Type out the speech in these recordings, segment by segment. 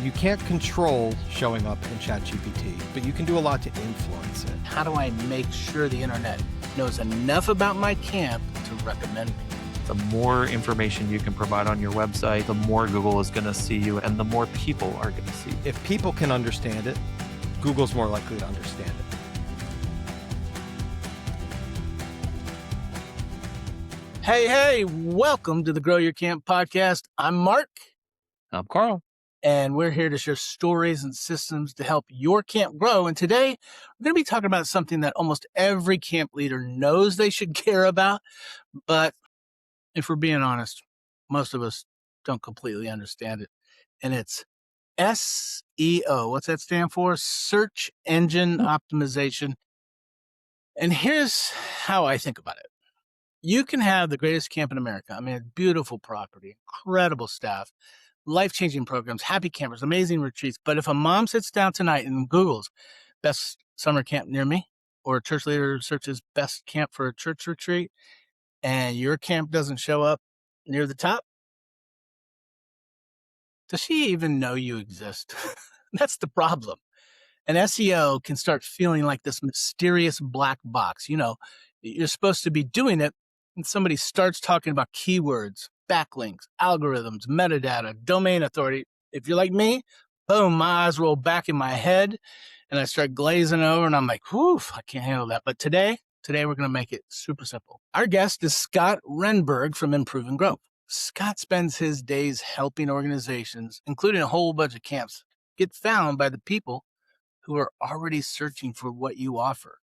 You can't control showing up in ChatGPT, but you can do a lot to influence it. How do I make sure the internet knows enough about my camp to recommend me? The more information you can provide on your website, the more Google is going to see you and the more people are going to see you. If people can understand it, Google's more likely to understand it. Hey, welcome to the Grow Your Camp podcast. I'm Mark, I'm Carl. and we're here to share stories and systems to help your camp grow. And today, we're going to be talking about something that almost every camp leader knows they should care about. But if we're being honest, most of us don't completely understand it. And it's SEO. What's that stand for? Search Engine Optimization. And here's how I think about it. You can have the greatest camp in America. I mean, beautiful property, incredible staff, life-changing programs, happy campers, amazing retreats. But if a mom sits down tonight and Googles best summer camp near me, or a church leader searches best camp for a church retreat, and your camp doesn't show up near the top, does she even know you exist? That's the problem. And SEO can start feeling like this mysterious black box. You know, you're supposed to be doing it, and somebody starts talking about keywords, backlinks, algorithms, metadata, domain authority. If you're like me, boom, my eyes roll back in my head, and I start glazing over, and I'm like, whew, I can't handle that. But today we're going to make it super simple. Our guest is Scott Rehnberg from Improve and Grow. Scott spends his days helping organizations, including a whole bunch of camps, get found by the people who are already searching for what you offer.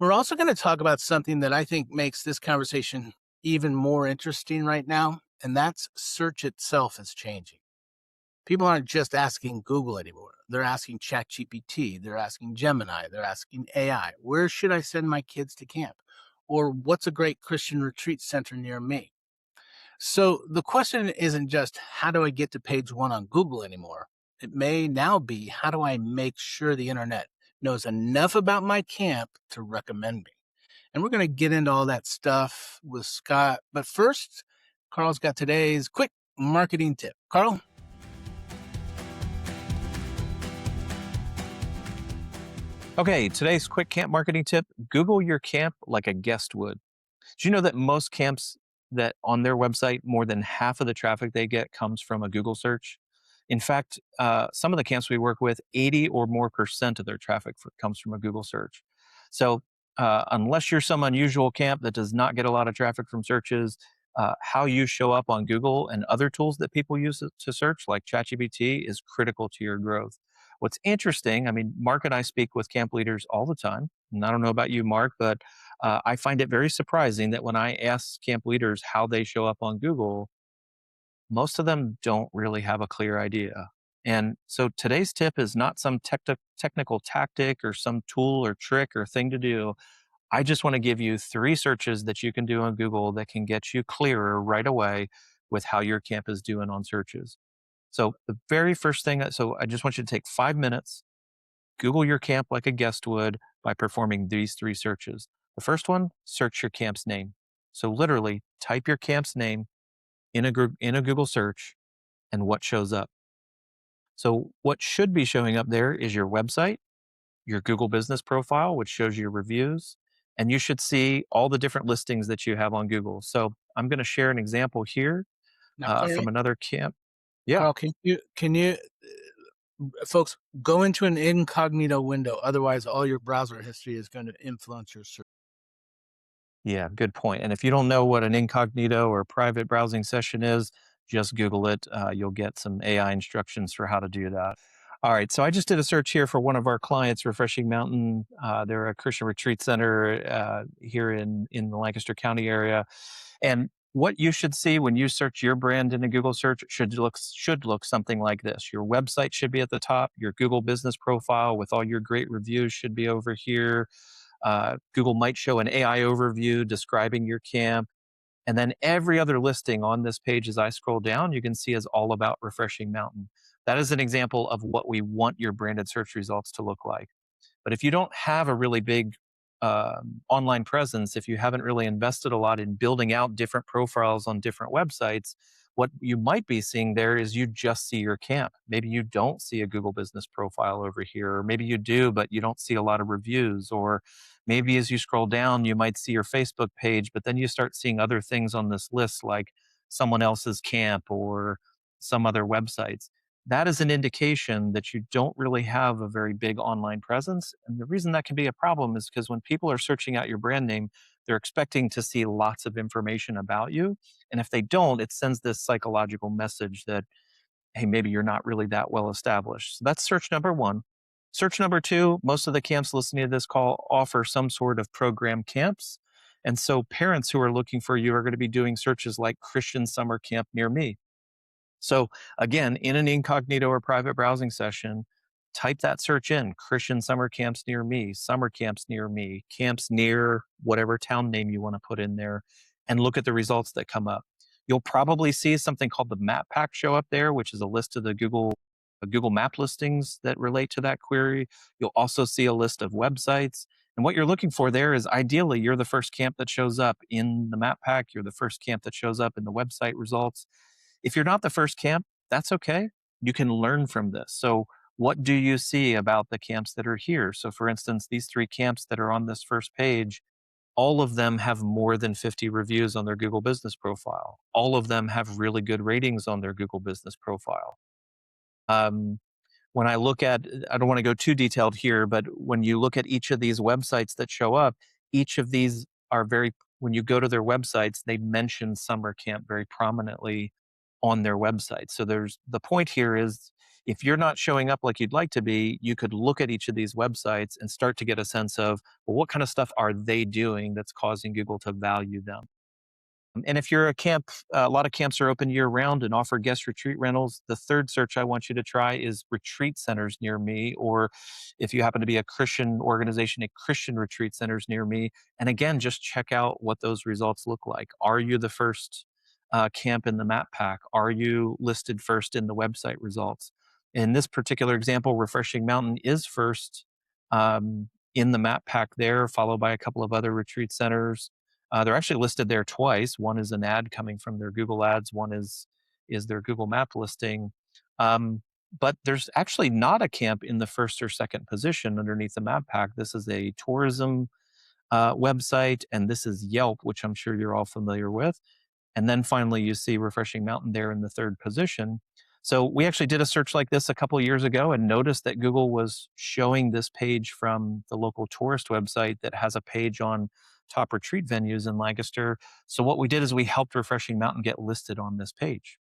We're also going to talk about something that I think makes this conversation even more interesting right now, and that's search itself is changing. People aren't just asking Google anymore. They're asking ChatGPT, they're asking Gemini, they're asking AI, where should I send my kids to camp? Or what's a great Christian retreat center near me? So the question isn't just how do I get to page one on Google anymore? It may now be how do I make sure the internet knows enough about my camp to recommend me? And we're going to get into all that stuff with Scott. But first, Carl's got today's quick marketing tip. Carl? Okay, today's quick camp marketing tip, Google your camp like a guest would. Did you know that most camps that on their website, more than half of the traffic they get comes from a Google search? In fact, some of the camps we work with, 80 or more % of their traffic comes from a Google search. So unless you're some unusual camp that does not get a lot of traffic from searches, how you show up on Google and other tools that people use to search, like ChatGPT, is critical to your growth. What's interesting, I mean, Mark and I speak with camp leaders all the time. And I don't know about you, Mark, but I find it very surprising that when I ask camp leaders how they show up on Google, most of them don't really have a clear idea. And so today's tip is not some technical tactic or some tool or trick or thing to do. I just want to give you 3 searches that you can do on Google that can get you clearer right away with how your camp is doing on searches. So the very first thing, so I just want you to take 5 minutes, Google your camp like a guest would by performing these 3 searches. The first one, search your camp's name. So literally type your camp's name in a Google search and what shows up. So what should be showing up there is your website, your Google business profile, which shows your reviews, and you should see all the different listings that you have on Google. So I'm going to share an example here Now, from another camp. Yeah. Carl, can you folks, go into an incognito window. Otherwise, all your browser history is going to influence your search. Yeah, good point. And if you don't know what an incognito or private browsing session is, just Google it. You'll get some AI instructions for how to do that. All right, so I just did a search here for one of our clients, Refreshing Mountain. They're a Christian retreat center here in the Lancaster County area. And what you should see when you search your brand in a Google search should look something like this. Your website should be at the top. Your Google business profile with all your great reviews should be over here. Google might show an AI overview describing your camp. And then every other listing on this page, as I scroll down, you can see is all about Refreshing Mountain. That is an example of what we want your branded search results to look like. But if you don't have a really big online presence, if you haven't really invested a lot in building out different profiles on different websites, What you might be seeing there is you just see your camp. Maybe you don't see a Google business profile over here, or maybe you do, but you don't see a lot of reviews. Or maybe as you scroll down, you might see your Facebook page, but then you start seeing other things on this list, like someone else's camp or some other websites. That is an indication that you don't really have a very big online presence. And the reason that can be a problem is because when people are searching out your brand name, they're expecting to see lots of information about you. And if they don't, it sends this psychological message that, hey, maybe you're not really that well established. So that's search number one. Search number two, most of the camps listening to this call offer some sort of program camps. And so parents who are looking for you are going to be doing searches like Christian summer camp near me. So again, in an incognito or private browsing session, type that search in: Christian summer camps near me, summer camps near me, camps near whatever town name you want to put in there, and look at the results that come up. You'll probably see something called the map pack show up there, which is a list of the Google map listings that relate to that query. You'll also see a list of websites. And what you're looking for there is ideally you're the first camp that shows up in the map pack, you're the first camp that shows up in the website results. If you're not the first camp, that's okay. You can learn from this. So, what do you see about the camps that are here? So, for instance, these 3 camps that are on this first page, all of them have more than 50 reviews on their Google business profile. All of them have really good ratings on their Google business profile. Um, when I look at, I don't want to go too detailed here, but when you look at each of these websites that show up, each of these are when you go to their websites, they mention summer camp very prominently on their website. So the point here is, if you're not showing up like you'd like to be, you could look at each of these websites and start to get a sense of, well, what kind of stuff are they doing that's causing Google to value them? And if you're a camp, a lot of camps are open year round and offer guest retreat rentals. The third search I want you to try is retreat centers near me, or if you happen to be a Christian organization, a Christian retreat centers near me. And again, just check out what those results look like. Are you the first camp in the map pack? Are you listed first in the website results? In this particular example, Refreshing Mountain is first in the map pack there, followed by a couple of other retreat centers. They're actually listed there twice. One is an ad coming from their Google Ads. One is their Google Map listing. But there's actually not a camp in the first or second position underneath the map pack. This is a tourism website, and this is Yelp, which I'm sure you're all familiar with. And then finally, you see Refreshing Mountain there in the third position. So we actually did a search like this a couple of years ago and noticed that Google was showing this page from the local tourist website that has a page on top retreat venues in Lancaster. So what we did is we helped Refreshing Mountain get listed on this page.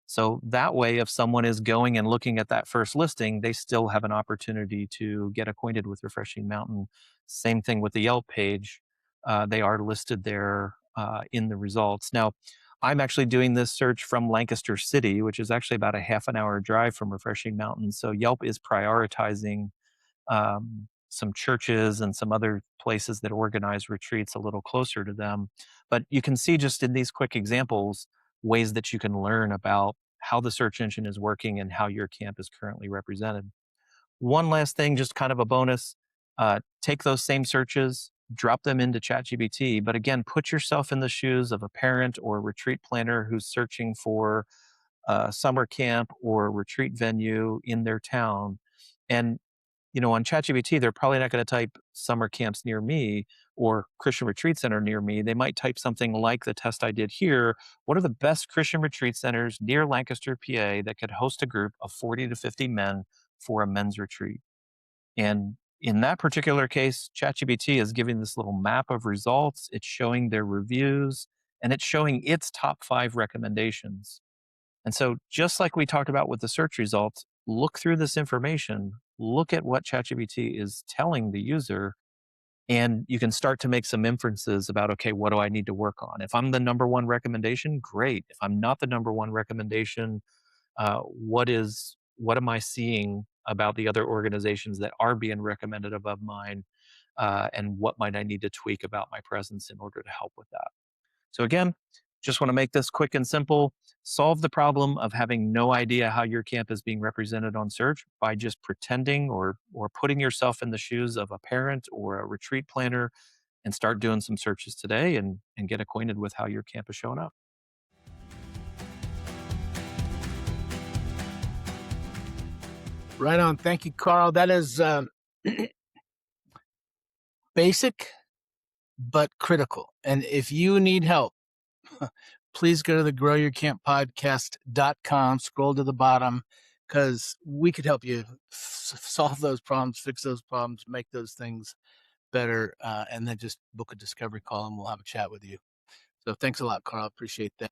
So that way, if someone is going and looking at that first listing, they still have an opportunity to get acquainted with Refreshing Mountain. Same thing with the Yelp page. They are listed there in the results. Now, I'm actually doing this search from Lancaster City, which is actually about a half an hour drive from Refreshing Mountain. So Yelp is prioritizing some churches and some other places that organize retreats a little closer to them. But you can see just in these quick examples, ways that you can learn about how the search engine is working and how your camp is currently represented. One last thing, just kind of a bonus, take those same searches, drop them into ChatGPT, but again, put yourself in the shoes of a parent or a retreat planner who's searching for a summer camp or retreat venue in their town. And on ChatGPT, they're probably not going to type summer camps near me or Christian retreat center near me. They might type something like the test I did here. What are the best Christian retreat centers near Lancaster, PA that could host a group of 40 to 50 men for a men's retreat? And in that particular case, ChatGPT is giving this little map of results. It's showing their reviews and it's showing its top 5 recommendations. And so just like we talked about with the search results, look through this information, look at what ChatGPT is telling the user, and you can start to make some inferences about, okay, what do I need to work on? If I'm the number one recommendation, great. If I'm not the number one recommendation, what am I seeing about the other organizations that are being recommended above mine? And what might I need to tweak about my presence in order to help with that? So again, just want to make this quick and simple. Solve the problem of having no idea how your camp is being represented on search by just pretending or putting yourself in the shoes of a parent or a retreat planner, and start doing some searches today and get acquainted with how your camp is showing up. Right on. Thank you, Carl. That is basic but critical. And if you need help, please go to the growyourcamppodcast.com, scroll to the bottom, because we could help you solve those problems, fix those problems, make those things better, and then just book a discovery call and we'll have a chat with you. So thanks a lot, Carl. Appreciate that.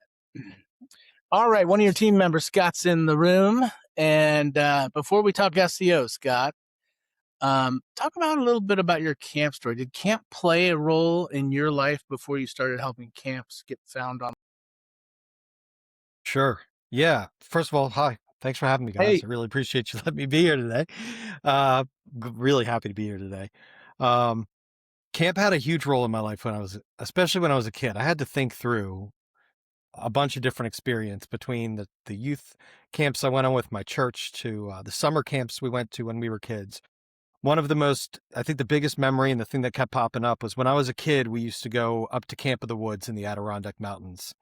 All right. One of your team members, Scott's in the room. And before we talk SEO, Scott, talk about a little bit about your camp story. Did camp play a role in your life before you started helping camps get found on? Sure. Yeah. First of all, hi. Thanks for having me, guys. Hey. I really appreciate you letting me be here today. Really happy to be here today. Camp had a huge role in my life especially when I was a kid. I had to think through a bunch of different experience between the youth camps I went on with my church to the summer camps we went to when we were kids. One of I think the biggest memory and the thing that kept popping up was when I was a kid, we used to go up to Camp of the Woods in the Adirondack Mountains.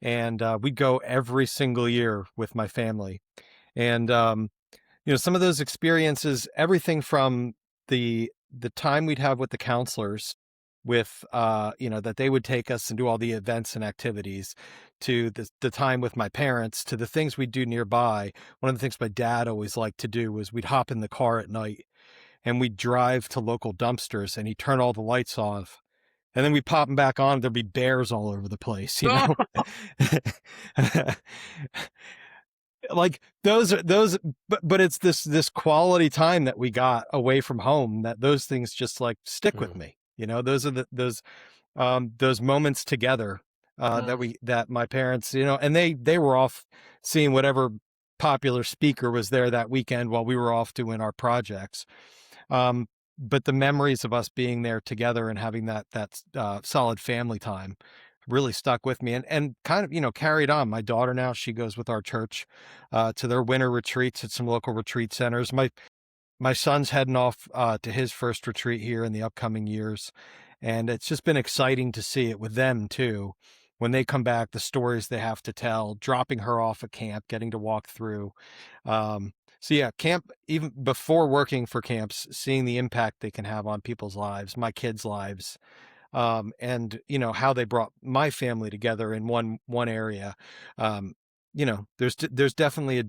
And we'd go every single year with my family. And, some of those experiences, everything from the time we'd have with the counselors with, that they would take us and do all the events and activities, to the time with my parents, to the things we'd do nearby. One of the things my dad always liked to do was we'd hop in the car at night and we'd drive to local dumpsters and he'd turn all the lights off. And then we pop them back on. There'd be bears all over the place, like those, but it's this quality time that we got away from home, that those things just like stick with me. Those are those moments together, that my parents, and they were off seeing whatever popular speaker was there that weekend while we were off doing our projects. But the memories of us being there together and having that solid family time really stuck with me, and kind of, carried on. My daughter now, she goes with our church to their winter retreats at some local retreat centers. My son's heading off to his first retreat here in the upcoming years. And it's just been exciting to see it with them too. When they come back, the stories they have to tell, dropping her off at camp, getting to walk through. So yeah, camp, even before working for camps, seeing the impact they can have on people's lives, my kids' lives, and how they brought my family together in one area. There's definitely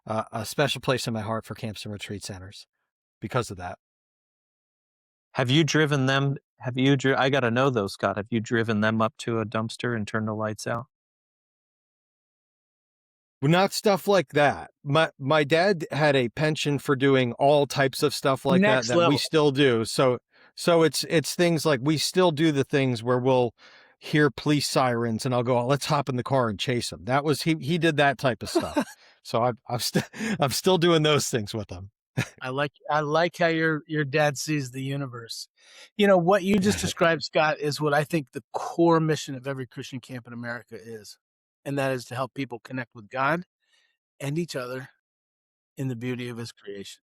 a special place in my heart for camps and retreat centers because of that. Have you driven them? I got to know though, Scott. Have you driven them up to a dumpster and turned the lights out? Not stuff like that. My dad had a penchant for doing all types of stuff like Next that level. we still do. So it's things like we still do the things where we'll hear police sirens and I'll go, oh, let's hop in the car and chase them. That was he did that type of stuff. So I'm still doing those things with him. I like how your dad sees the universe. What you just described, Scott, is what I think the core mission of every Christian camp in America is. And that is to help people connect with God and each other in the beauty of his creation.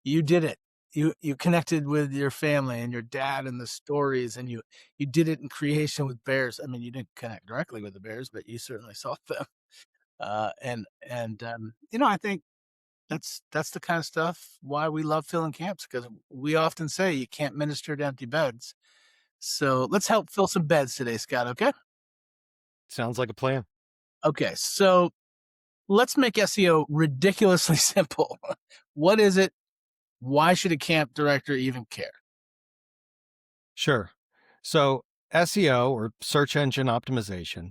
You did it. You connected with your family and your dad and the stories, and you did it in creation with bears. I mean, you didn't connect directly with the bears, but you certainly saw them. I think that's the kind of stuff why we love filling camps, because we often say you can't minister to empty beds. So let's help fill some beds today, Scott. Okay. Sounds like a plan. Okay, so let's make SEO ridiculously simple. What is it? Why should a camp director even care? Sure. So SEO, or search engine optimization,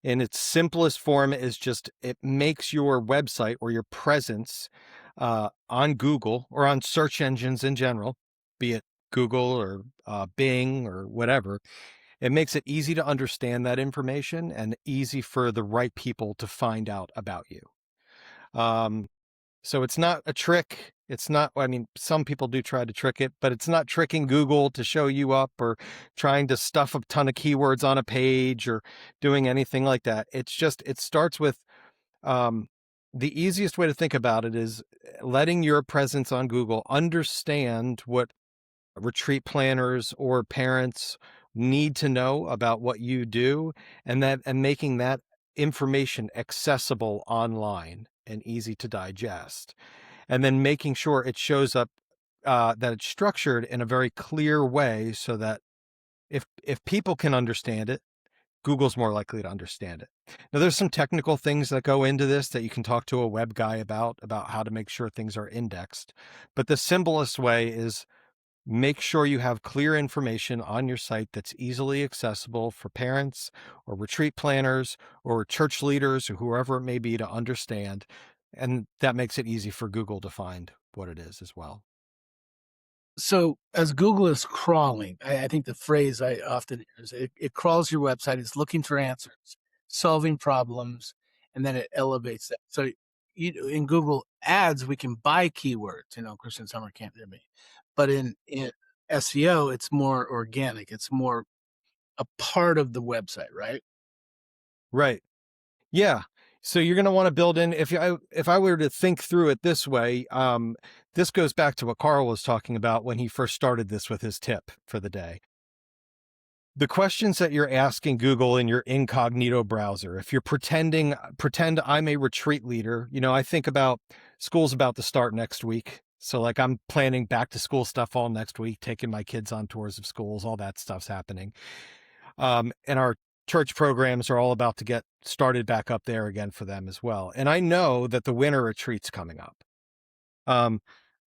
in its simplest form is just, it makes your website or your presence on Google or on search engines in general, be it Google or Bing or whatever. It makes it easy to understand that information and easy for the right people to find out about you. So it's not a trick. It's not, some people do try to trick it, but it's not tricking Google to show you up or trying to stuff a ton of keywords on a page or doing anything like that. It's just, it starts with, the easiest way to think about it is letting your presence on Google understand what retreat planners or parents need to know about what you do, and making that information accessible online. and easy to digest. And then making sure it shows up, that it's structured in a very clear way so that if people can understand it, Google's more likely to understand it. Now, there's some technical things that go into this that you can talk to a web guy about how to make sure things are indexed. But the simplest way is make sure you have clear information on your site that's easily accessible for parents or retreat planners or church leaders or whoever it may be to understand. And that makes it easy for Google to find what it is as well. So as Google is crawling, I think the phrase I often hear is it crawls your website, it's looking for answers, solving problems, and then it elevates that. So in Google Ads, we can buy keywords, Christian summer camp near me. But in SEO, it's more organic. It's more a part of the website, right? Right. Yeah. So you're going to want to build in, if I were to think through it this way, this goes back to what Carl was talking about when he first started this with his tip for the day. The questions that you're asking Google in your incognito browser, if you're pretend I'm a retreat leader, I think about school's about to start next week. So like I'm planning back to school stuff all next week, taking my kids on tours of schools, all that stuff's happening. And our church programs are all about to get started back up there again for them as well. And I know that the winter retreat's coming up.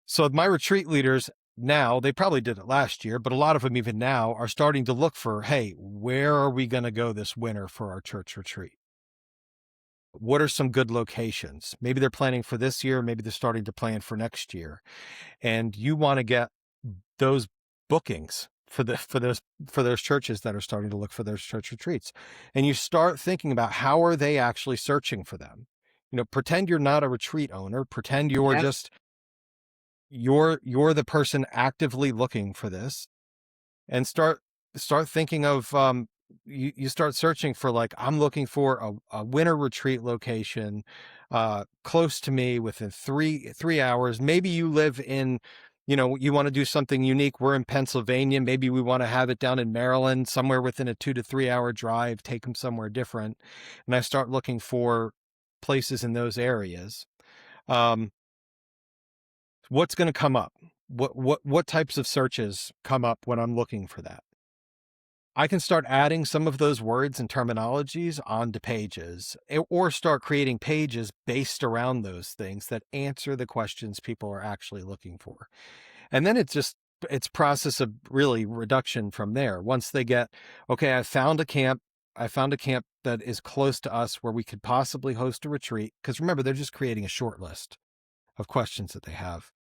So my retreat leaders now, they probably did it last year, but a lot of them even now are starting to look for, hey, where are we going to go this winter for our church retreat? What are some good locations? Maybe they're planning for this year. Maybe they're starting to plan for next year. And you want to get those bookings for those churches that are starting to look for those church retreats. And you start thinking about how are they actually searching for them? Pretend you're not a retreat owner. Pretend you're Yeah. just, you're the person actively looking for this, and start thinking of, you start searching for, like, I'm looking for a winter retreat location, close to me within 3 hours. Maybe you live in, you want to do something unique. We're in Pennsylvania. Maybe we want to have it down in Maryland, somewhere within a 2 to 3 hour drive, take them somewhere different. And I start looking for places in those areas. What's going to come up? What types of searches come up when I'm looking for that? I can start adding some of those words and terminologies onto pages, or start creating pages based around those things that answer the questions people are actually looking for. And then it's process of really reduction from there. Once they get, okay, I found a camp that is close to us where we could possibly host a retreat. Because remember, they're just creating a short list of questions that they have.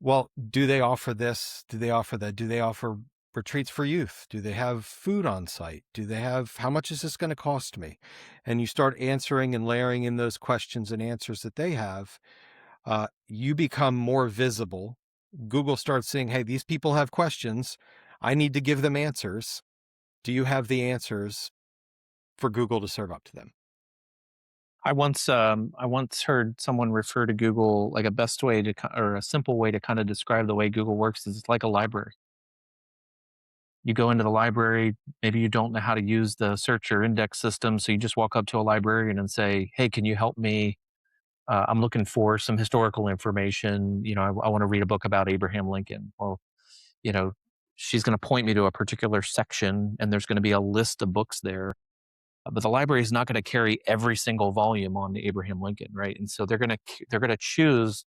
Well, do they offer this? Do they offer that? Do they offer retreats for youth? Do they have food on site? How much is this going to cost me? And you start answering and layering in those questions and answers that they have. You become more visible. Google starts saying, hey, these people have questions. I need to give them answers. Do you have the answers for Google to serve up to them? I once heard someone refer to Google like or a simple way to kind of describe the way Google works is it's like a library. You go into the library, maybe you don't know how to use the search or index system, so you just walk up to a librarian and say, "Hey, can you help me? I'm looking for some historical information. I want to read a book about Abraham Lincoln." Well, you know, she's going to point me to a particular section, and there's going to be a list of books there. But the library is not going to carry every single volume on Abraham Lincoln, right? And so they're going to choose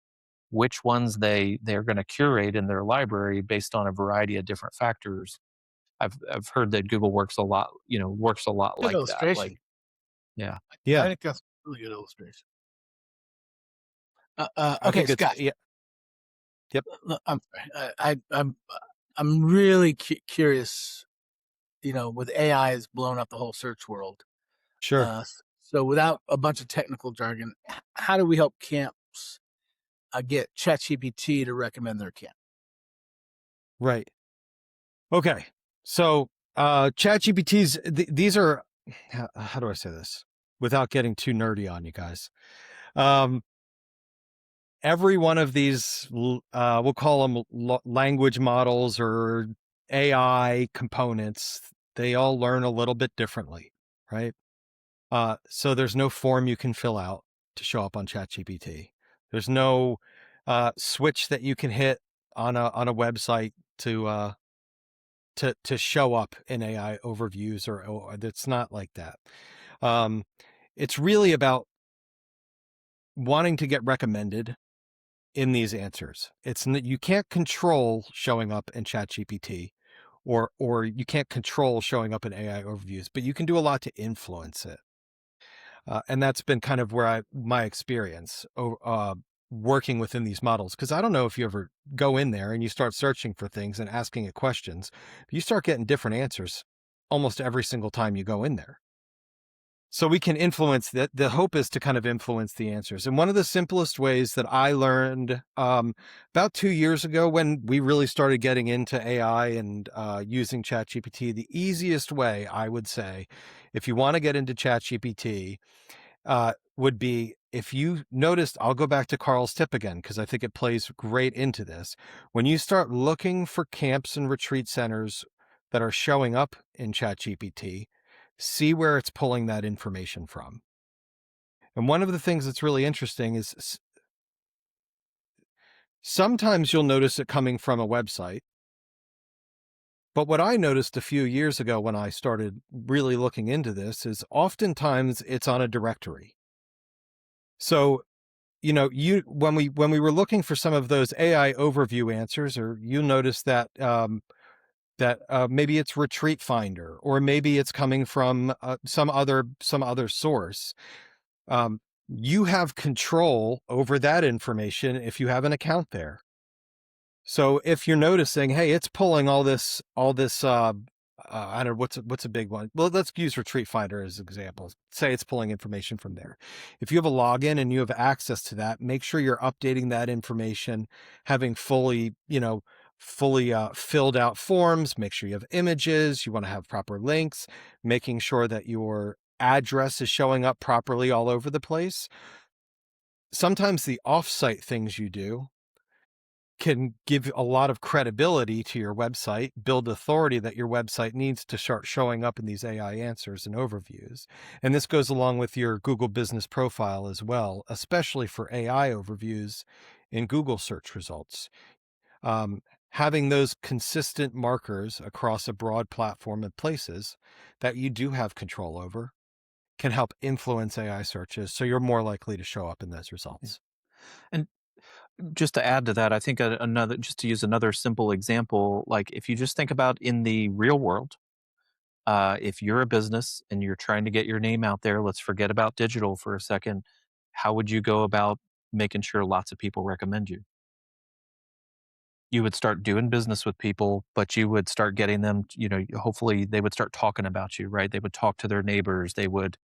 which ones they're going to curate in their library based on a variety of different factors. I've heard that Google works a lot Good like that. illustration. Like, yeah. I Yeah, think that's a really good illustration. I Okay, think it's, Scott. yeah, yep, I'm sorry. I'm really curious. With AI has blown up the whole search world. sure, So without a bunch of technical jargon, how do we help camps get ChatGPT to recommend their camp? right. Okay, so ChatGPT's, these are, how do I say this without getting too nerdy on you guys? Every one of these, we'll call them language models or AI components, they all learn a little bit differently, right? So there's no form you can fill out. to show up on ChatGPT. There's no switch that you can hit on a website to show up in AI overviews, or it's not like that. It's really about wanting to get recommended in these answers. You can't control showing up in ChatGPT, or you can't control showing up in AI overviews, but you can do a lot to influence it. And that's been kind of where my experience working within these models. Because I don't know if you ever go in there and you start searching for things and asking it questions, but you start getting different answers almost every single time you go in there. So we can influence that. The hope is to kind of influence the answers. And one of the simplest ways that I learned about 2 years ago, when we really started getting into AI and using ChatGPT, the easiest way, I would say, if you want to get into ChatGPT, would be, if you noticed, I'll go back to Carl's tip again, because I think it plays great into this. When you start looking for camps and retreat centers that are showing up in ChatGPT, see where it's pulling that information from. And one of the things that's really interesting is sometimes you'll notice it coming from a website. But what I noticed a few years ago when I started really looking into this is oftentimes it's on a directory. So, when we were looking for some of those AI overview answers, or you notice that maybe it's Retreat Finder, or maybe it's coming from some other source. You have control over that information if you have an account there. So if you're noticing, hey, it's pulling all this, I don't know, what's a big one. Well, let's use Retreat Finder as an example. Say it's pulling information from there. If you have a login and you have access to that, make sure you're updating that information, having fully filled out forms. Make sure you have images. You want to have proper links, making sure that your address is showing up properly all over the place. Sometimes the offsite things you do can give a lot of credibility to your website, build authority that your website needs to start showing up in these AI answers and overviews. And this goes along with your Google business profile as well, especially for AI overviews in Google search results. Having those consistent markers across a broad platform of places that you do have control over can help influence AI searches, so you're more likely to show up in those results. And just to add to that, I think just to use another simple example, like if you just think about in the real world, if you're a business and you're trying to get your name out there, let's forget about digital for a second. How would you go about making sure lots of people recommend you? You would start doing business with people, but you would start getting them, hopefully they would start talking about you, right? They would talk to their neighbors. They would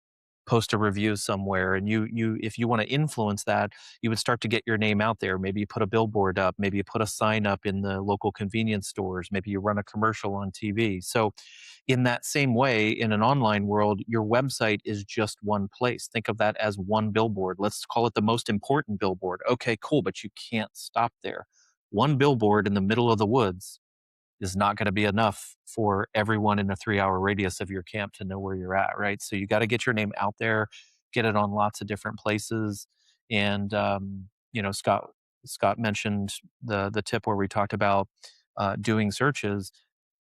post a review somewhere, and if you want to influence that, you would start to get your name out there. Maybe you put a billboard up, maybe you put a sign up in the local convenience stores, maybe you run a commercial on TV. So in that same way, in an online world, your website is just one place. Think of that as one billboard. Let's call it the most important billboard. Okay, cool, but you can't stop there. One billboard in the middle of the woods is not going to be enough for everyone in a 3-hour radius of your camp to know where you're at, right? So you got to get your name out there, get it on lots of different places. And Scott mentioned the tip where we talked about doing searches.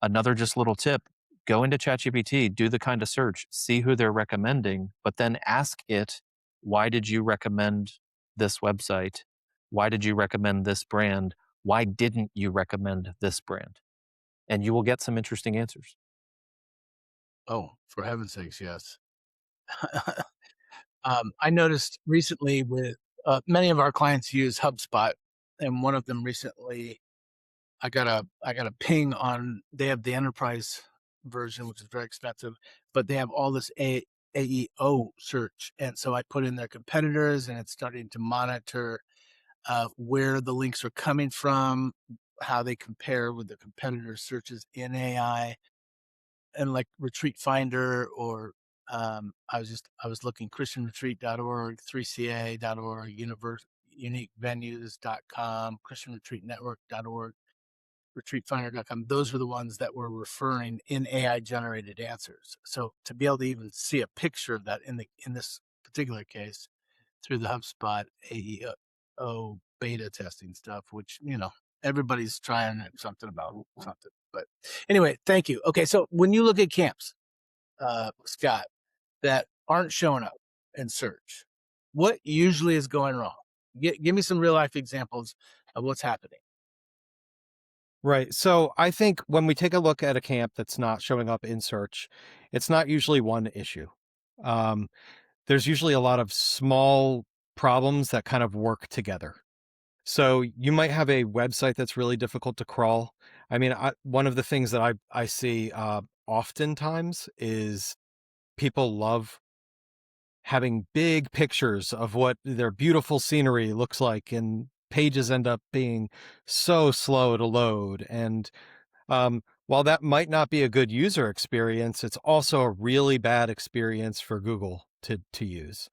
Another just little tip: go into ChatGPT, do the kind of search, see who they're recommending, but then ask it, why did you recommend this website? Why did you recommend this brand? Why didn't you recommend this brand? And you will get some interesting answers. Oh, for heaven's sakes, yes. I noticed recently with many of our clients use HubSpot, and one of them recently, I got a ping on. They have the enterprise version, which is very expensive, but they have all this AEO search, and so I put in their competitors, and it's starting to monitor where the links are coming from, how they compare with the competitors' searches in AI, and like Retreat Finder, or I was looking christianretreat.org, 3ca.org, uniquevenues.com, christianretreatnetwork.org, retreatfinder.com. Those were the ones that were referring in AI generated answers. So to be able to even see a picture of that in this particular case through the HubSpot AEO beta testing stuff, which, everybody's trying something about something. But anyway, thank you. Okay, so when you look at camps, Scott, that aren't showing up in search, what usually is going wrong? Give me some real life examples of what's happening. Right. So I think when we take a look at a camp that's not showing up in search, it's not usually one issue. Um, there's usually a lot of small problems that kind of work together. So you might have a website that's really difficult to crawl. I mean, one of the things that I see oftentimes is people love having big pictures of what their beautiful scenery looks like, and pages end up being so slow to load. And while that might not be a good user experience, it's also a really bad experience for Google to use.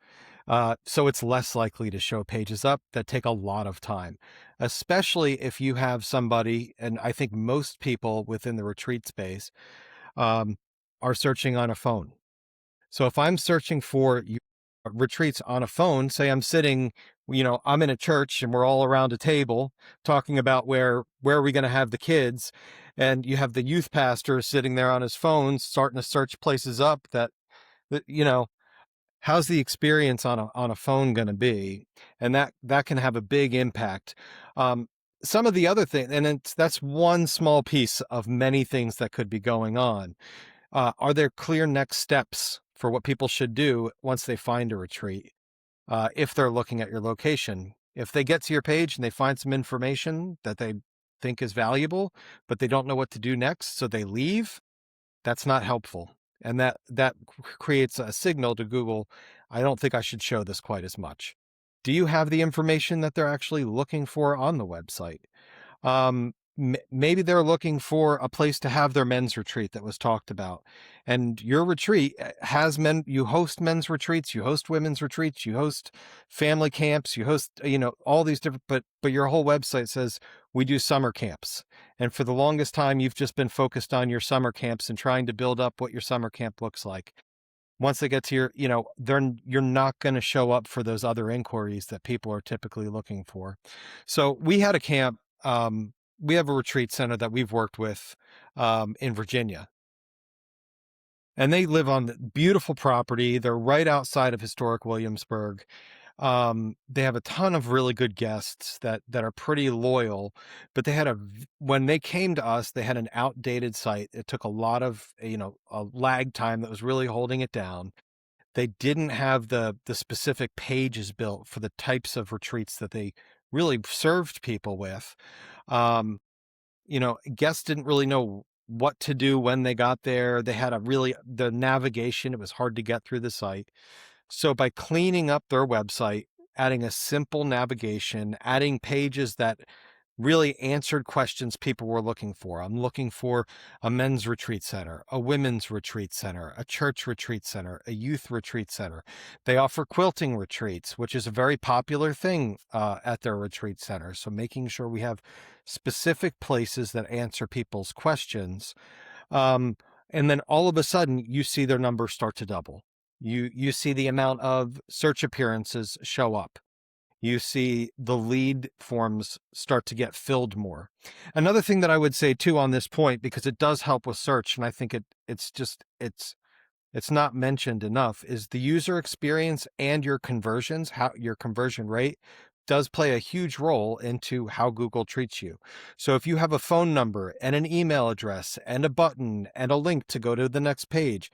So it's less likely to show pages up that take a lot of time, especially if you have somebody, and I think most people within the retreat space um, are searching on a phone. So if I'm searching for retreats on a phone, say I'm sitting, I'm in a church and we're all around a table talking about where are we going to have the kids, and you have the youth pastor sitting there on his phone starting to search places up that how's the experience on a phone going to be? And that can have a big impact. Some of the other things, and that's one small piece of many things that could be going on. Are there clear next steps for what people should do once they find a retreat? If they're looking at your location, if they get to your page and they find some information that they think is valuable, but they don't know what to do next, so they leave, that's not helpful. And that creates a signal to Google, I don't think I should show this quite as much. Do you have the information that they're actually looking for on the website? Maybe they're looking for a place to have their men's retreat that was talked about, and your retreat has you host men's retreats, you host women's retreats, you host family camps, you host, all these different, but your whole website says we do summer camps. And for the longest time, you've just been focused on your summer camps and trying to build up what your summer camp looks like. Once they get to your, you're not going to show up for those other inquiries that people are typically looking for. So we had a camp, we have a retreat center that we've worked with in Virginia, and they live on beautiful property. They're right outside of historic Williamsburg. They have a ton of really good guests that are pretty loyal, but when they came to us, they had an outdated site. It took a lot of, a lag time that was really holding it down. They didn't have the specific pages built for the types of retreats that they really served people with. Guests didn't really know what to do when they got there. They had the navigation, it was hard to get through the site. So by cleaning up their website, adding a simple navigation, adding pages that really answered questions people were looking for. I'm looking for a men's retreat center, a women's retreat center, a church retreat center, a youth retreat center. They offer quilting retreats, which is a very popular thing at their retreat center. So making sure we have specific places that answer people's questions. And then all of a sudden you see their numbers start to double. You see the amount of search appearances show up. You see the lead forms start to get filled more. Another thing that I would say too on this point, because it does help with search, and I think it's not mentioned enough, is the user experience and your conversions, how your conversion rate does play a huge role into how Google treats you. So if you have a phone number and an email address and a button and a link to go to the next page,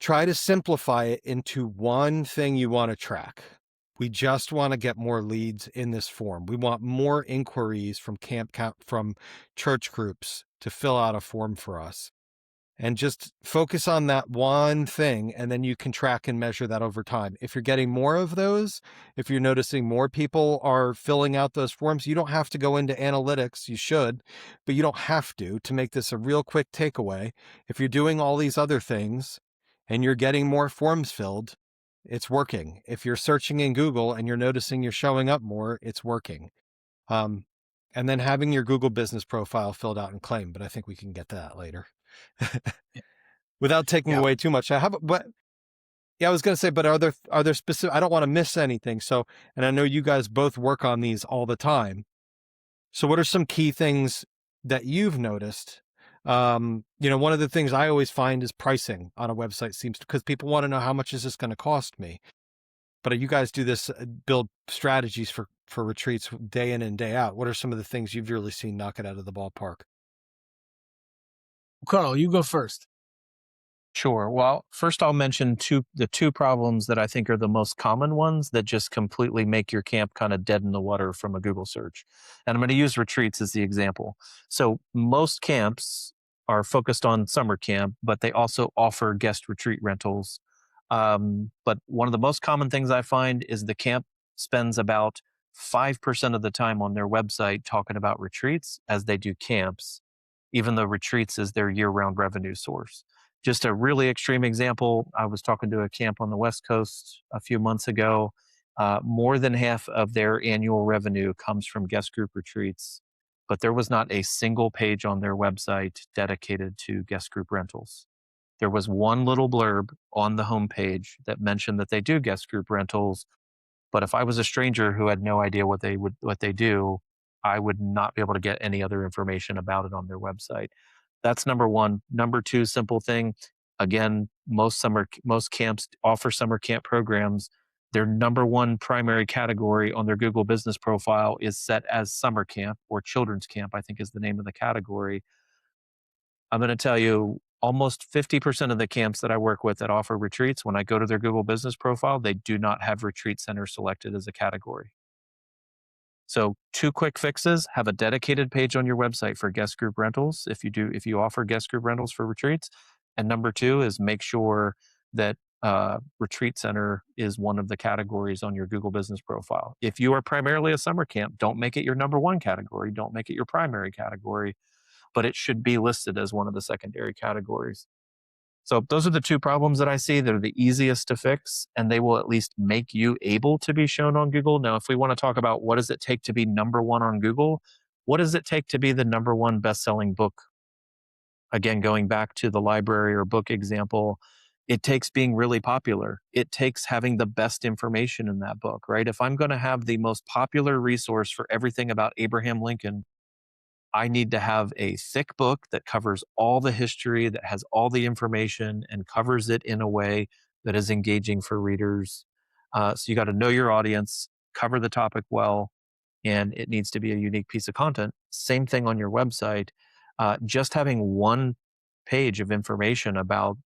try to simplify it into one thing you want to track. We just want to get more leads in this form. We want more inquiries from from church groups to fill out a form for us. And just focus on that one thing, and then you can track and measure that over time. If you're getting more of those, if you're noticing more people are filling out those forms, you don't have to go into analytics. You should, but you don't have to make this a real quick takeaway. If you're doing all these other things and you're getting more forms filled, it's working. If you're searching in Google and you're noticing you're showing up more, it's working. And then having your Google business profile filled out and claimed, but I think we can get to that later. Without taking Yeah. away too much. But Yeah, I was going to say, but are there specific, I don't want to miss anything. So, and I know you guys both work on these all the time. So what are some key things that you've noticed? One of the things I always find is pricing on a website seems to, because people want to know how much is this going to cost me. But you guys do this, build strategies for retreats day in and day out. What are some of the things you've really seen knock it out of the ballpark? Carl, you go first. Sure. Well, first I'll mention the two problems that I think are the most common ones that just completely make your camp kind of dead in the water from a Google search. And I'm going to use retreats as the example. So most camps are focused on summer camp, but they also offer guest retreat rentals. But one of the most common things I find is the camp spends about 5% of the time on their website talking about retreats as they do camps, even though retreats is their year-round revenue source. Just a really extreme example, I was talking to a camp on the West Coast a few months ago. More than half of their annual revenue comes from guest group retreats, but there was not a single page on their website dedicated to guest group rentals. There was one little blurb on the homepage that mentioned that they do guest group rentals, but if I was a stranger who had no idea what they do, I would not be able to get any other information about it on their website. That's number one. Number two, simple thing. Again, most camps offer summer camp programs. Their number one primary category on their Google business profile is set as summer camp or children's camp, I think is the name of the category. I'm going to tell you, almost 50% of the camps that I work with that offer retreats, when I go to their Google business profile, they do not have retreat center selected as a category. So two quick fixes: have a dedicated page on your website for guest group rentals if you offer guest group rentals for retreats. And number two is make sure that retreat center is one of the categories on your Google business profile. If you are primarily a summer camp, don't make it your number one category. Don't make it your primary category, but it should be listed as one of the secondary categories. So those are the two problems that I see that are the easiest to fix, and they will at least make you able to be shown on Google. Now, if we want to talk about what does it take to be number one on Google, what does it take to be the number one best-selling book? Again, going back to the library or book example, it takes being really popular. It takes having the best information in that book, right? If I'm going to have the most popular resource for everything about Abraham Lincoln, I need to have a thick book that covers all the history, that has all the information, and covers it in a way that is engaging for readers. So you got to know your audience, cover the topic well, and it needs to be a unique piece of content. Same thing on your website. Just having one page of information about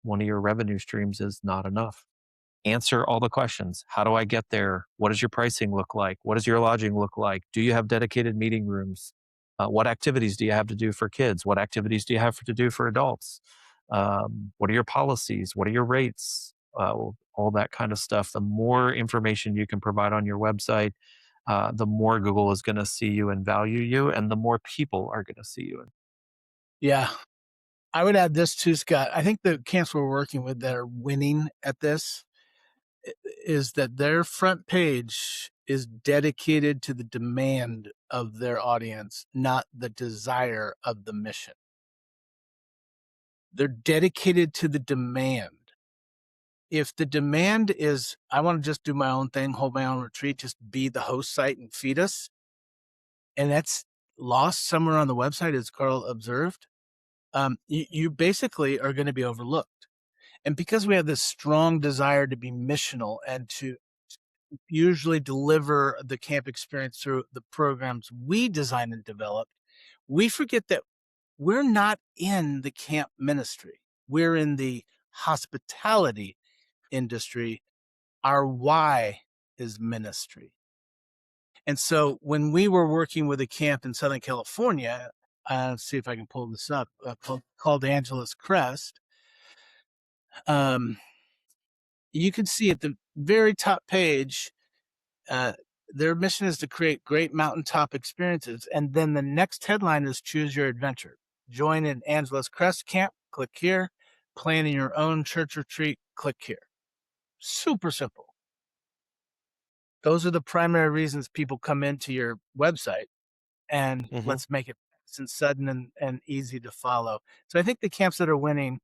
one of your revenue streams is not enough. Answer all the questions. How do I get there? What does your pricing look like? What does your lodging look like? Do you have dedicated meeting rooms? What activities do you have to do for kids? What activities do you have to do for adults? What are your policies? What are your rates? All that kind of stuff. The more information you can provide on your website, the more Google is going to see you and value you, and the more people are going to see you. Yeah. I would add this too, Scott. I think the camps we're working with that are winning at this is that their front page is dedicated to the demand of their audience, not the desire of the mission. They're dedicated to the demand. If the demand is, I want to just do my own thing, hold my own retreat, just be the host site and feed us, and that's lost somewhere on the website, as Carl observed, you basically are going to be overlooked. And because we have this strong desire to be missional and to usually deliver the camp experience through the programs we design and develop, we forget that we're not in the camp ministry. We're in the hospitality industry. Our why is ministry. And so when we were working with a camp in Southern California, let's see if I can pull this up, called Angeles Crest, you can see at the very top page, their mission is to create great mountaintop experiences. And then the next headline is Choose Your Adventure. Join an Angeles Crest camp, click here. Planning your own church retreat, click here. Super simple. Those are the primary reasons people come into your website, and let's make it fast and sudden and easy to follow. So I think the camps that are winning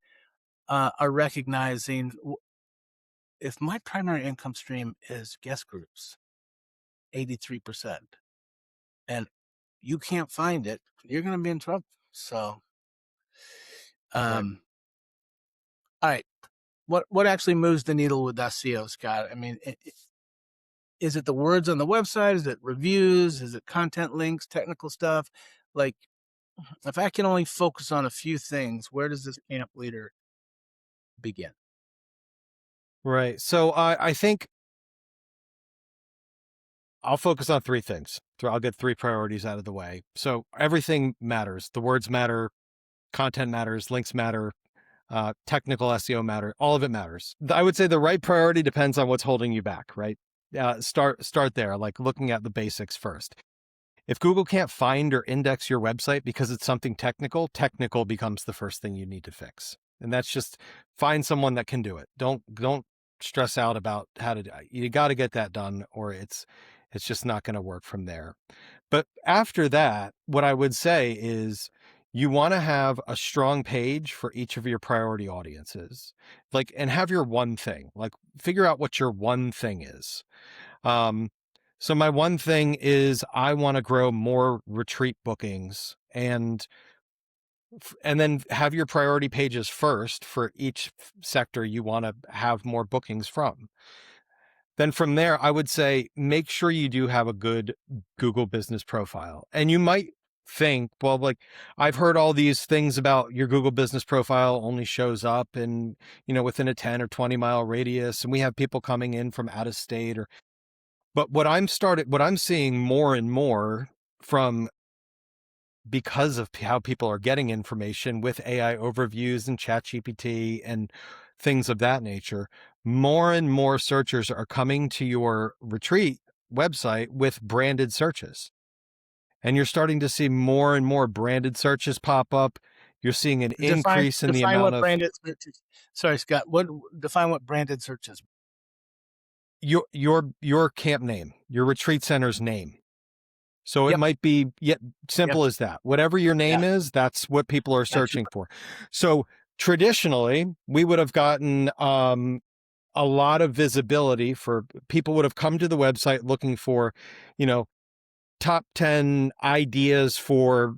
are recognizing if my primary income stream is guest groups, 83%, and you can't find it, you're going to be in trouble. So, Right. All right. What actually moves the needle with SEO, Scott? I mean, is it the words on the website? Is it reviews? Is it content links, technical stuff? Like, if I can only focus on a few things, where does this camp leader begin? Right. So I think I'll focus on three things. So I'll get three priorities out of the way. So everything matters. The words matter, content matters, links matter, technical SEO matter. All of it matters. I would say the right priority depends on what's holding you back, right? Start there, like looking at the basics first. If Google can't find or index your website because it's something technical becomes the first thing you need to fix. And that's just find someone that can do it. Don't stress out about how to do it. You got to get that done, or it's just not going to work from there. But after that, what I would say is you want to have a strong page for each of your priority audiences, like, and have your one thing, like figure out what your one thing is. So my one thing is I want to grow more retreat bookings, and then have your priority pages first for each sector you want to have more bookings from. Then from there, I would say, make sure you do have a good Google business profile. And you might think, well, like, I've heard all these things about your Google business profile only shows up in, within a 10 or 20 mile radius. And we have people coming in from out of state but what I'm seeing more and more from, because of how people are getting information with AI overviews and ChatGPT and things of that nature, more and more searchers are coming to your retreat website with branded searches. And you're starting to see more and more branded searches pop up. You're seeing an increase in the define amount what of branded searches. Sorry, Scott. Define what branded searches? your camp name, your retreat center's name. So it Yep. might be simple as that. Whatever your name is, that's what people are searching for. So traditionally, we would have gotten a lot of visibility for people would have come to the website looking for, top 10 ideas for,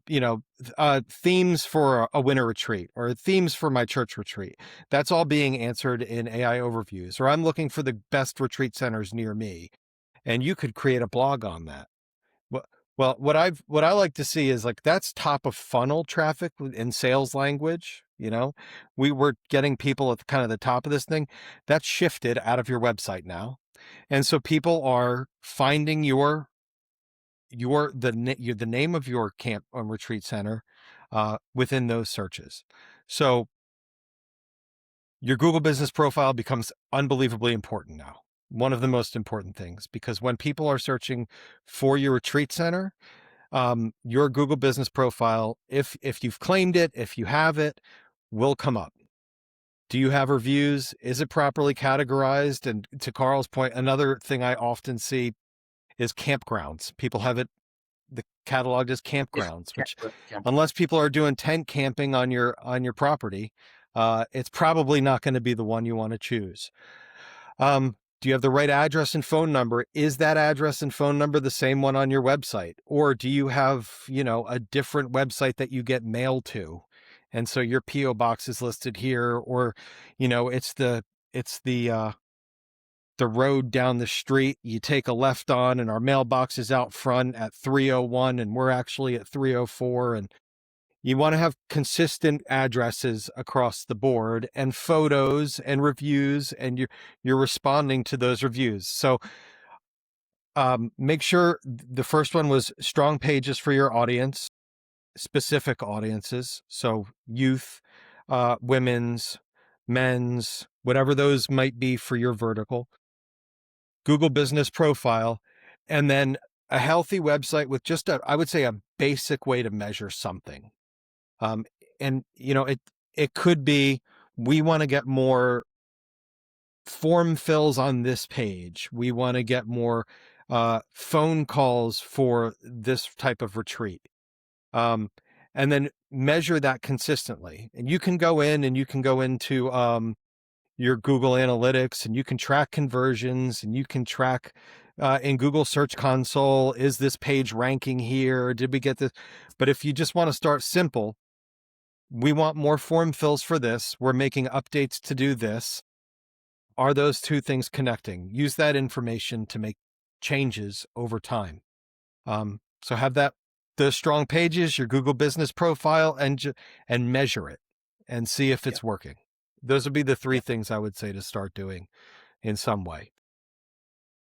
themes for a winter retreat or themes for my church retreat. That's all being answered in AI overviews. Or I'm looking for the best retreat centers near me. And you could create a blog on that. Well, what I like to see is like that's top of funnel traffic in sales language. We were getting people at kind of the top of this thing. That's shifted out of your website now, and so people are finding the name of your camp or retreat center within those searches. So your Google business profile becomes unbelievably important now. One of the most important things, because when people are searching for your retreat center, your Google business profile, if you've claimed it, if you have it, will come up. Do you have reviews? Is it properly categorized? And to Carl's point, another thing I often see is campgrounds. People have it cataloged as campgrounds, which unless people are doing tent camping on your property, it's probably not going to be the one you want to choose. Do you have the right address and phone number? Is that address and phone number the same one on your website? Or do you have, a different website that you get mail to? And so your PO box is listed here, or, it's the road down the street you take a left on, and our mailbox is out front at 301 and we're actually at 304. And you want to have consistent addresses across the board and photos and reviews, and you're responding to those reviews. So make sure the first one was strong pages for your audience, specific audiences. So youth, women's, men's, whatever those might be for your vertical. Google business profile, and then a healthy website with just I would say a basic way to measure something. And it could be, we want to get more form fills on this page. We want to get more phone calls for this type of retreat. And then measure that consistently. And you can go in and you can go into your Google Analytics, and you can track conversions, and you can track in Google Search Console, is this page ranking here? Did we get this? But if you just want to start simple, we want more form fills for this. We're making updates to do this. Are those two things connecting? Use that information to make changes over time. So have those strong pages, your Google business profile, and measure it and see if Yeah. it's working. Those would be the three Yeah. things I would say to start doing in some way.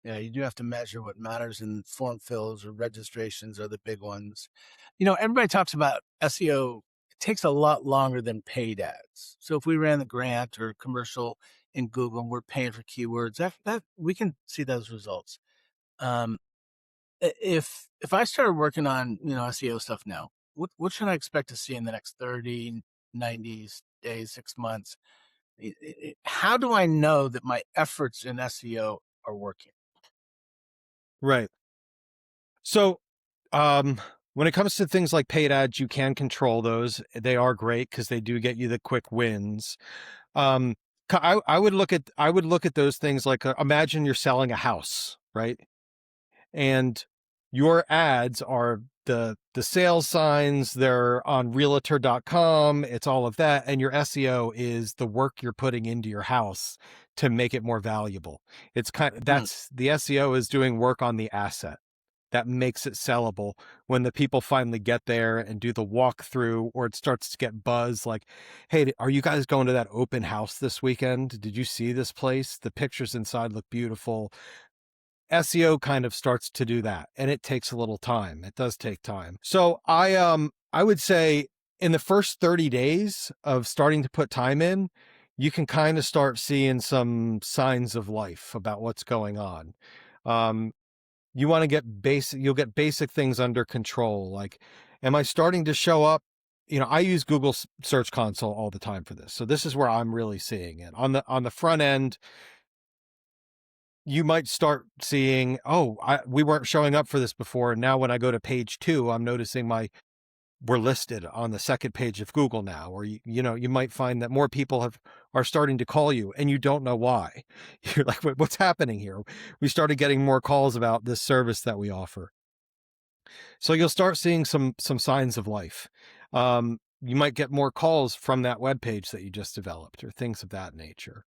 Yeah, you do have to measure what matters, and form fills or registrations are the big ones. Everybody talks about SEO. It takes a lot longer than paid ads. So if we ran the grant or commercial in Google and we're paying for keywords, that we can see those results. Um, if I started working on SEO stuff now, what should I expect to see in the next 30, 90 days, 6 months? How do I know that my efforts in SEO are working? Right. So when it comes to things like paid ads, you can control those. They are great because they do get you the quick wins. Um, I would look at those things like, imagine you're selling a house, right? And your ads are the sales signs, they're on realtor.com, it's all of that, and your SEO is the work you're putting into your house to make it more valuable. It's that's the SEO is doing work on the asset that makes it sellable. When the people finally get there and do the walkthrough, or it starts to get buzz like, hey, are you guys going to that open house this weekend? Did you see this place? The pictures inside look beautiful. SEO kind of starts to do that, and it takes a little time. It does take time. So I would say in the first 30 days of starting to put time in, you can kind of start seeing some signs of life about what's going on. You want to you'll get basic things under control. Like, am I starting to show up? I use Google Search Console all the time for this. So this is where I'm really seeing it. On the front end, you might start seeing, we weren't showing up for this before. And now when I go to page 2, I'm noticing we're listed on the second page of Google now. Or, you might find that more people are starting to call you and you don't know why. You're like, what's happening here? We started getting more calls about this service that we offer. So you'll start seeing some signs of life. You might get more calls from that web page that you just developed, or things of that nature.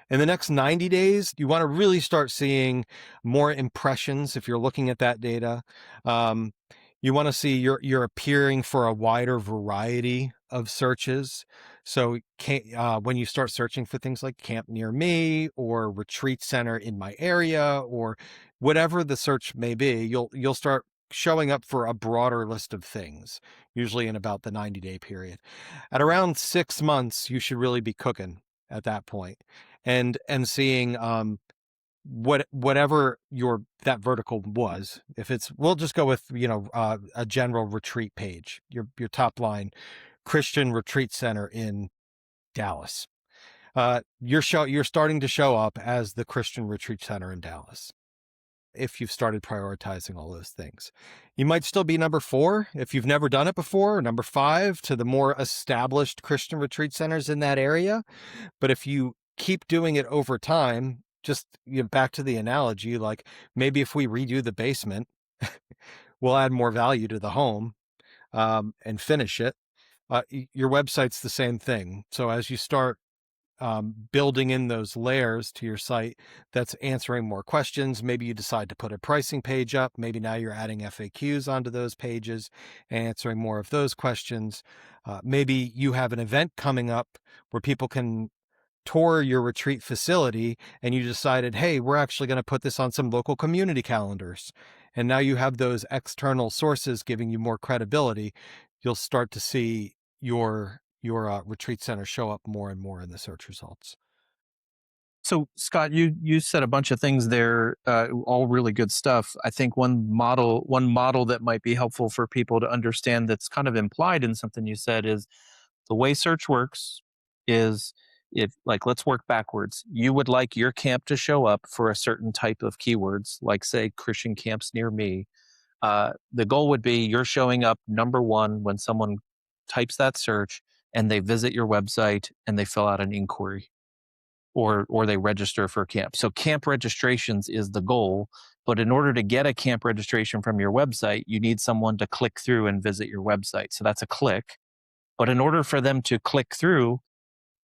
In the next 90 days, you want to really start seeing more impressions if you're looking at that data. You want to see you're appearing for a wider variety of searches. So when you start searching for things like camp near me or retreat center in my area, or whatever the search may be, you'll start showing up for a broader list of things, usually in about the 90-day period. At around 6 months, you should really be cooking at that point, and seeing whatever that vertical was. If we'll just go with a general retreat page, your top line, Christian Retreat Center in Dallas. You're starting to show up as the Christian Retreat Center in Dallas if you've started prioritizing all those things. You might still be number 4 if you've never done it before, or number 5 to the more established Christian retreat centers in that area. But if you keep doing it over time, just back to the analogy, like maybe if we redo the basement, we'll add more value to the home, and finish it. Your website's the same thing. So as you start building in those layers to your site, that's answering more questions. Maybe you decide to put a pricing page up. Maybe now you're adding FAQs onto those pages and answering more of those questions. Maybe you have an event coming up where people can tour your retreat facility, and you decided, hey, we're actually going to put this on some local community calendars. And now you have those external sources giving you more credibility. You'll start to see your retreat center show up more and more in the search results. So, Scott, you said a bunch of things there, all really good stuff. I think one model that might be helpful for people to understand, that's kind of implied in something you said, is the way search works is, if, like, let's work backwards. You would like your camp to show up for a certain type of keywords, like say Christian camps near me. The goal would be you're showing up number 1 when someone types that search and they visit your website and they fill out an inquiry. or they register for camp. So camp registrations is the goal. But in order to get a camp registration from your website, you need someone to click through and visit your website. So that's a click. But in order for them to click through,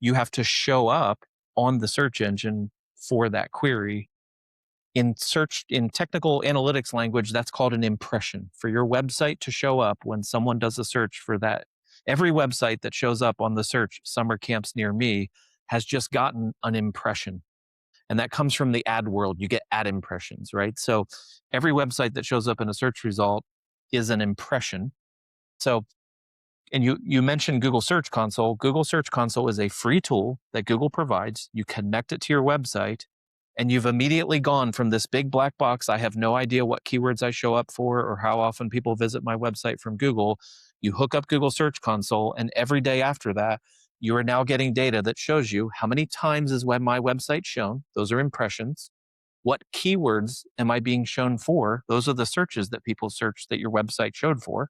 you have to show up on the search engine for that query. In technical analytics language, that's called an impression. For your website to show up when someone does a search for that, every website that shows up on the search summer camps near me has just gotten an impression. And that comes from the ad world. You get ad impressions, right? So every website that shows up in a search result is an impression. So, and you mentioned Google Search Console. Google Search Console is a free tool that Google provides. You connect it to your website, and you've immediately gone from this big black box, I have no idea what keywords I show up for or how often people visit my website from Google. You hook up Google Search Console, and every day after that, you are now getting data that shows you how many times is my website shown. Those are impressions. What keywords am I being shown for? Those are the searches that people search that your website showed for.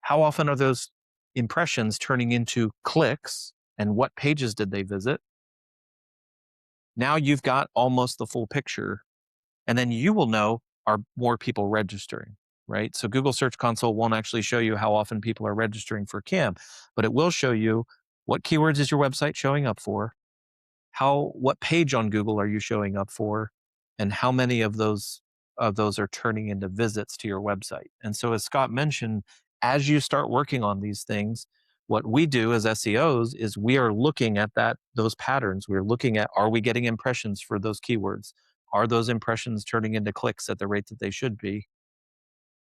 How often are those impressions turning into clicks, and what pages did they visit? Now you've got almost the full picture, and then you will know, are more people registering, right? So Google Search Console won't actually show you how often people are registering for camp, but it will show you what keywords is your website showing up for, what page on Google are you showing up for, and how many of those are turning into visits to your website. And so as Scott mentioned, as you start working on these things, what we do as SEOs is we are looking at those patterns. We're looking at, are we getting impressions for those keywords? Are those impressions turning into clicks at the rate that they should be?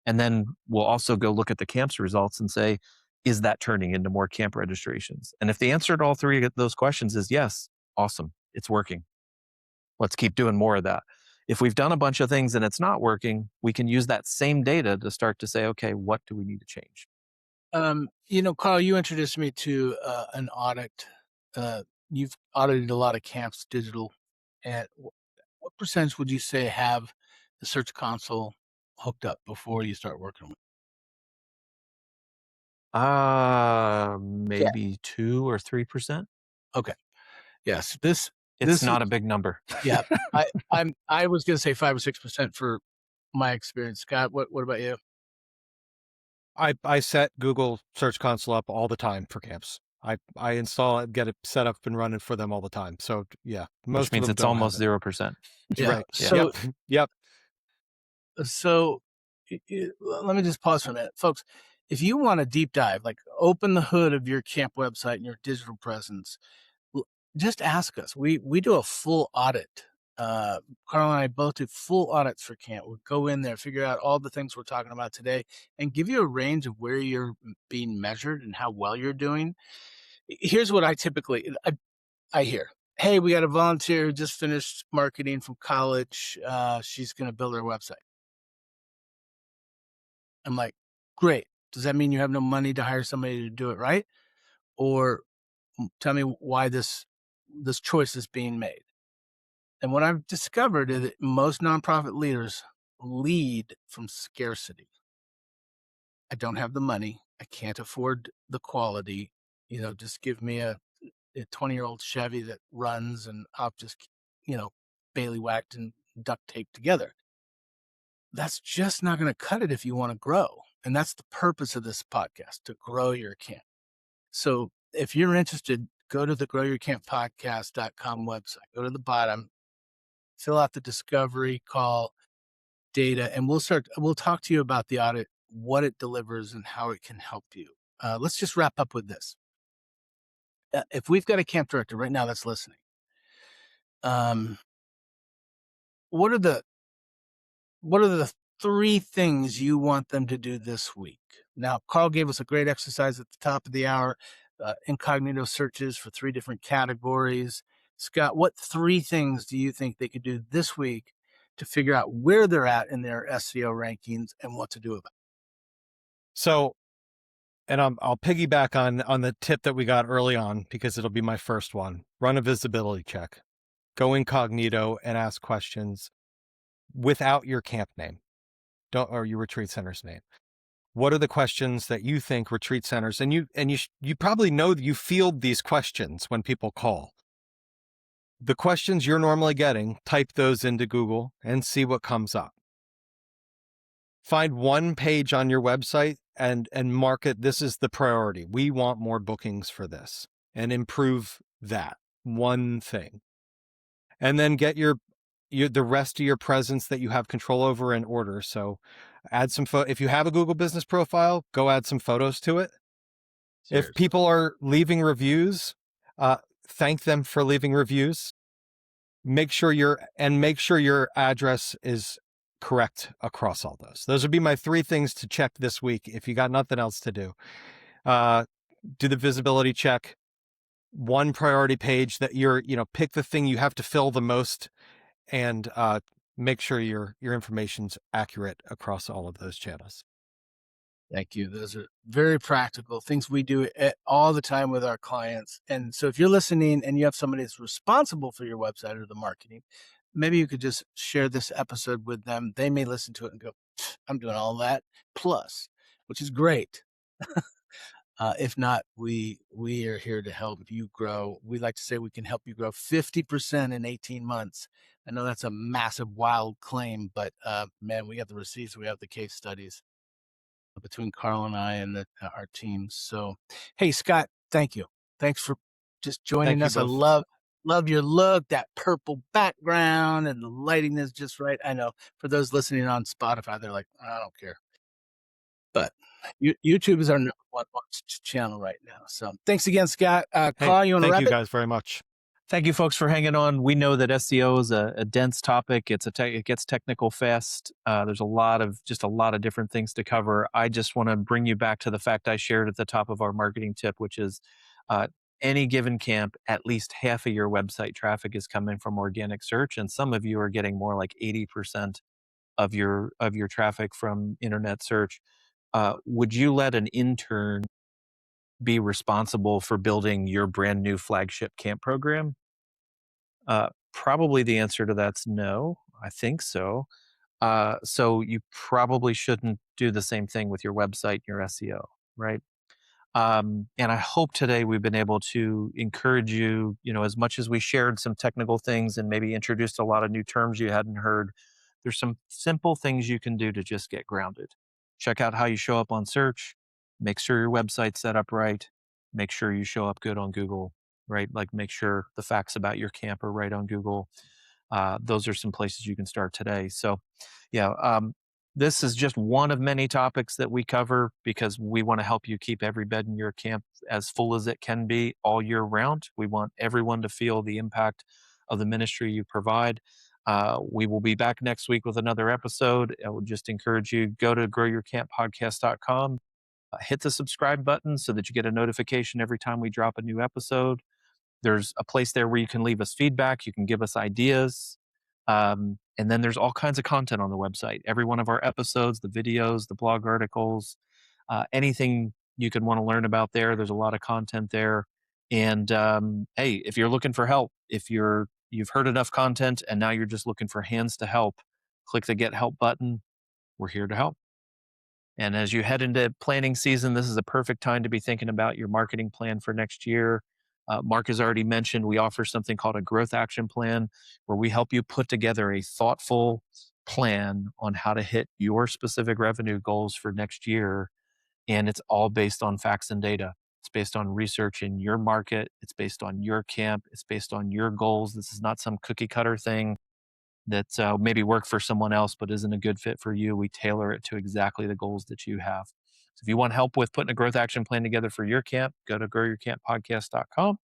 And then we'll also go look at the camps results and say, is that turning into more camp registrations? And if the answer to all three of those questions is yes, awesome, it's working. Let's keep doing more of that. If we've done a bunch of things and it's not working, we can use that same data to start to say, okay, what do we need to change? Carl, you introduced me to an audit. You've audited a lot of camps digital. And what percentage would you say have the Search Console hooked up before you start working with it? Maybe 2 or 3%. Okay. Yes. It's not a big number. Yeah. I was going to say 5 or 6% for my experience. Scott, what about you? I set Google Search Console up all the time for camps. I install it, get it set up and running for them all the time. So yeah, most which means of them it's almost 0%. Yeah. Right. So, yep. So let me just pause for a minute, folks. If you want a deep dive, like open the hood of your camp website and your digital presence, just ask us. We do a full audit. Carl and I both do full audits for camp. We'll go in there, figure out all the things we're talking about today, and give you a range of where you're being measured and how well you're doing. Here's what I typically I hear. Hey, we got a volunteer who just finished marketing from college. She's going to build her website. I'm like, great. Does that mean you have no money to hire somebody to do it, right? Or tell me why this choice is being made. And what I've discovered is that most nonprofit leaders lead from scarcity. I don't have the money. I can't afford the quality. Just give me a 20-year-old Chevy that runs and I'll just, bailiwhacked and duct taped together. That's just not going to cut it if you want to grow. And that's the purpose of this podcast, to grow your camp. So if you're interested, go to the growyourcamppodcast.com website. Go to the bottom, fill out the discovery call data, and we'll talk to you about the audit, what it delivers, and how it can help you. Let's just wrap up with this. If we've got a camp director right now that's listening, what are the 3 things you want them to do this week? Now, Carl gave us a great exercise at the top of the hour, incognito searches for 3 different categories. Scott, what 3 things do you think they could do this week to figure out where they're at in their SEO rankings and what to do about it? So, and I'll piggyback on the tip that we got early on, because it'll be my first one. Run a visibility check. Go incognito and ask questions without your camp name, or your retreat center's name. What are the questions that you think retreat centers, and you probably know that you field these questions when people call. the questions you're normally getting, type those into Google and see what comes up. Find one page on your website and mark it. This is the priority. We want more bookings for this, and improve that one thing. And then get the rest of your presence that you have control over in order. So add some if you have a Google business profile, go add some photos to it. Seriously. If people are leaving reviews, thank them for leaving reviews. Make sure your address is correct across all those. Those would be my 3 things to check this week. If you got nothing else to do, do the visibility check. One priority page that pick the thing you have to fill the most, and make sure your information's accurate across all of those channels. Thank you. Those are very practical things we do all the time with our clients. And so if you're listening and you have somebody that's responsible for your website or the marketing, maybe you could just share this episode with them. They may listen to it and go, I'm doing all that plus, which is great. If not, we are here to help you grow. We like to say we can help you grow 50% in 18 months. I know that's a massive, wild claim, but man, we have the receipts, we have the case studies between Carl and I and our teams. So, hey, Scott, thank you. Thanks for just joining Thank you us. I both. love your look, that purple background, and the lighting is just right. I know for those listening on Spotify, they're like, I don't care. But YouTube is our number 1 watched channel right now. So thanks again, Scott. Carl, you want to wrap Thank you it? guys very much. Thank you, folks, for hanging on. We know that SEO is a dense topic. It gets technical fast. There's a lot of different things to cover. I just want to bring you back to the fact I shared at the top of our marketing tip, which is any given camp, at least half of your website traffic is coming from organic search, and some of you are getting more like 80% of your traffic from internet search. Would you let an intern be responsible for building your brand new flagship camp program? Probably the answer to that's no. I think so. So you probably shouldn't do the same thing with your website, your SEO, right? And I hope today we've been able to encourage you, as much as we shared some technical things and maybe introduced a lot of new terms you hadn't heard, there's some simple things you can do to just get grounded. Check out how you show up on search, make sure your website's set up right, make sure you show up good on Google, right? Like make sure the facts about your camp are right on Google. Those are some places you can start today. So yeah, this is just one of many topics that we cover because we want to help you keep every bed in your camp as full as it can be all year round. We want everyone to feel the impact of the ministry you provide. We will be back next week with another episode. I would just encourage you, go to growyourcamppodcast.com, hit the subscribe button so that you get a notification every time we drop a new episode. There's a place there where you can leave us feedback. You can give us ideas. And then there's all kinds of content on the website. Every one of our episodes, the videos, the blog articles, anything you could want to learn about there. There's a lot of content there. And hey, if you're looking for help, if you've heard enough content and now you're just looking for hands to help, click the Get Help button. We're here to help. And as you head into planning season, this is a perfect time to be thinking about your marketing plan for next year. Mark has already mentioned we offer something called a growth action plan, where we help you put together a thoughtful plan on how to hit your specific revenue goals for next year. And it's all based on facts and data. It's based on research in your market. It's based on your camp. It's based on your goals. This is not some cookie cutter thing that maybe worked for someone else but isn't a good fit for you. We tailor it to exactly the goals that you have. So if you want help with putting a growth action plan together for your camp, go to growyourcamppodcast.com,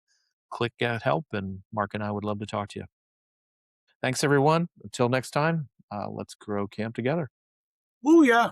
click Get Help, and Mark and I would love to talk to you. Thanks, everyone. Until next time, let's grow camp together. Woo, yeah.